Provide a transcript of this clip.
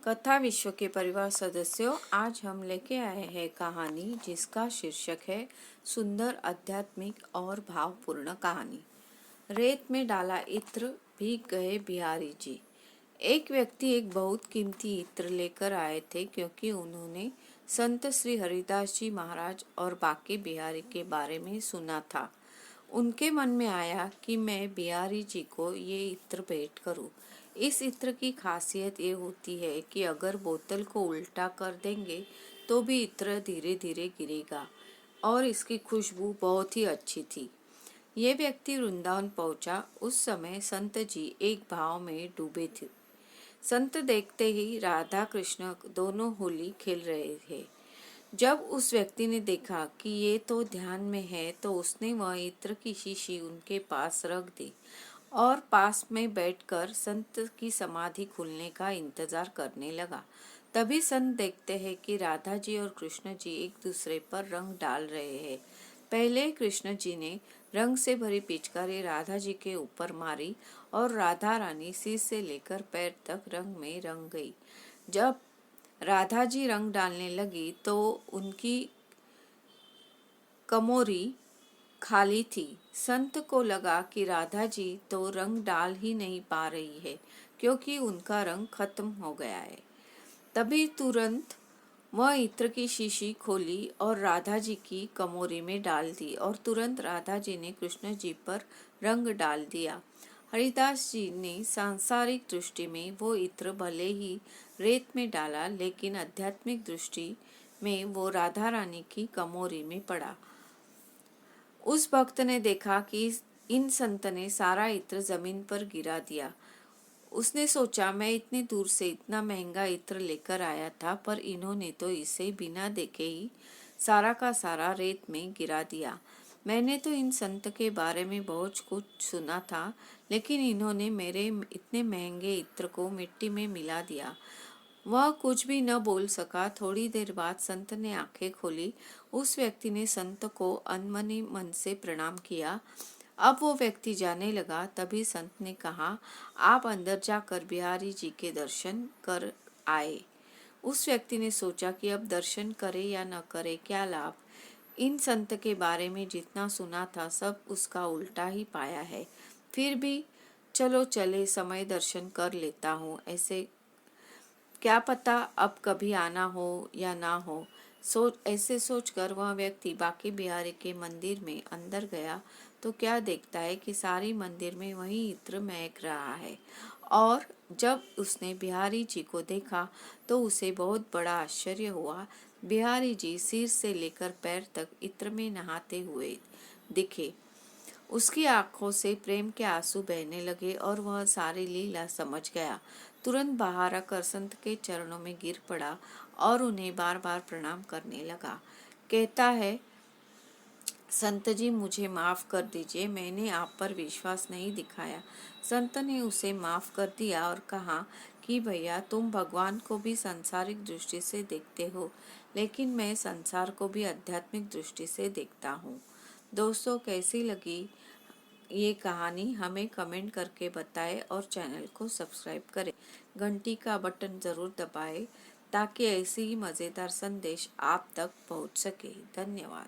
कथा विश्व के परिवार सदस्यों, आज हम लेके आए हैं कहानी जिसका शीर्षक है सुंदर आध्यात्मिक और भावपूर्ण कहानी। रेत में डाला इत्र, भीग गए बिहारी जी। एक व्यक्ति एक बहुत कीमती इत्र लेकर आए थे क्योंकि उन्होंने संत श्री हरिदास जी महाराज और बाकी बिहारी के बारे में सुना था। उनके मन में आया कि मैं बिहारी जी को ये इत्र भेंट करूं। इस इत्र की खासियत ये होती है कि अगर बोतल को उल्टा कर देंगे तो भी इत्र धीरे धीरे गिरेगा और इसकी खुशबू बहुत ही अच्छी थी। ये व्यक्ति वृंदावन पहुंचा। उस समय संत जी एक भाव में डूबे थे। संत देखते ही राधा कृष्ण दोनों होली खेल रहे थे। जब उस व्यक्ति ने देखा कि ये तो ध्यान में है तो उसने वह इत्र की शीशी उनके पास रख दी और पास में बैठकर संत की समाधि खुलने का इंतजार करने लगा। तभी संत देखते हैं कि राधा जी और कृष्ण जी एक दूसरे पर रंग डाल रहे हैं। पहले कृष्ण जी ने रंग से भरी पिचकारी राधा जी के ऊपर मारी और राधा रानी सिर से लेकर पैर तक रंग में रंग गई। जब राधा जी रंग डालने लगी तो उनकी कमोरी खाली थी। संत को लगा कि राधा जी तो रंग डाल ही नहीं पा रही है क्योंकि उनका रंग खत्म हो गया है। तभी तुरंत वह इत्र की शीशी खोली और राधा जी की कमोरी में डाल दी और तुरंत राधा जी ने कृष्ण जी पर रंग डाल दिया। हरिदास जी ने सांसारिक दृष्टि में वो इत्र भले ही रेत में डाला, लेकिन आध्यात्मिक दृष्टि में वो राधा रानी की कमोरी में पड़ा। उस भक्त ने देखा कि इन संत ने सारा इत्र जमीन पर गिरा दिया। उसने सोचा, मैं इतनी दूर से इतना महंगा इत्र लेकर आया था, पर इन्होंने तो इसे बिना देखे ही सारा का सारा रेत में गिरा दिया। मैंने तो इन संत के बारे में बहुत कुछ सुना था, लेकिन इन्होंने मेरे इतने महंगे इत्र को मिट्टी में मिला दिया। वह कुछ भी न बोल सका। थोड़ी देर बाद संत ने आंखें खोली। उस व्यक्ति ने संत को अनमनी मन से प्रणाम किया। अब वो व्यक्ति जाने लगा। तभी संत ने कहा, आप अंदर जाकर बिहारी जी के दर्शन कर आए। उस व्यक्ति ने सोचा कि अब दर्शन करे या न करे क्या लाभ। इन संत के बारे में जितना सुना था सब उसका उल्टा ही पाया है। फिर भी चलो चले समय दर्शन कर लेता हूँ। ऐसे क्या पता अब कभी आना हो या ना हो। ऐसे सोचकर वह व्यक्ति बाकी बिहारी के मंदिर में अंदर गया तो क्या देखता है कि सारी मंदिर में वही इत्र महक रहा है। और जब उसने बिहारी जी को देखा तो उसे बहुत बड़ा आश्चर्य हुआ। बिहारी जी सिर से लेकर पैर तक इत्र में नहाते हुए दिखे। उसकी आंखों से प्रेम के आंसू बहने लगे और वह सारी लीला समझ गया। तुरंत बाहर आकर संत के चरणों में गिर पड़ा और उन्हें बार बार प्रणाम करने लगा। कहता है, संत जी मुझे माफ कर दीजिए, मैंने आप पर विश्वास नहीं दिखाया। संत ने उसे माफ कर दिया और कहा कि भैया, तुम भगवान को भी सांसारिक दृष्टि से देखते हो, लेकिन मैं संसार को भी आध्यात्मिक दृष्टि से देखता हूँ। दोस्तों, कैसी लगी ये कहानी हमें कमेंट करके बताएं और चैनल को सब्सक्राइब करें। घंटी का बटन ज़रूर दबाएं ताकि ऐसी ही मज़ेदार संदेश आप तक पहुंच सके। धन्यवाद।